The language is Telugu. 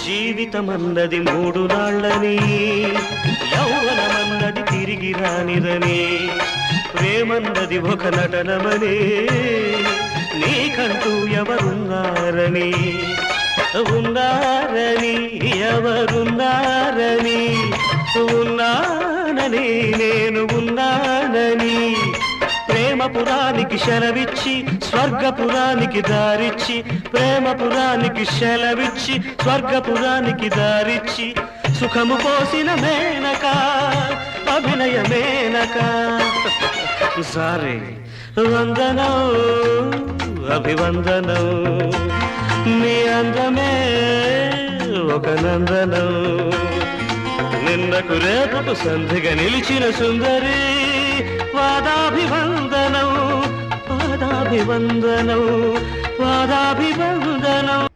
జీవితమన్నది 3 నాళ్ళని, యౌవనమన్నది తిరిగి రానిదని, ప్రేమన్నది ఒక నటనమని, నీకంటూ ఎవరున్నారని, ఉన్నారని ఎవరున్నారని, ఉన్నానని నేను ఉన్నానని, ప్రేమపురానికి సెలవిచ్చి స్వర్గపురానికి దారిచ్చి, ప్రేమపురానికి సెలవిచ్చి స్వర్గపురానికి దారిచ్చి, సుఖము పోసిన మేనక అభినయ మేనక. సారీ వందనం అభివందనం, నీ అందమే ఒక నందనం, నిన్నకు రేపకు సంధిగా నిలిచిన సుందరి, పాదాభివందనం పాదాభివందనం పాదాభివందనం.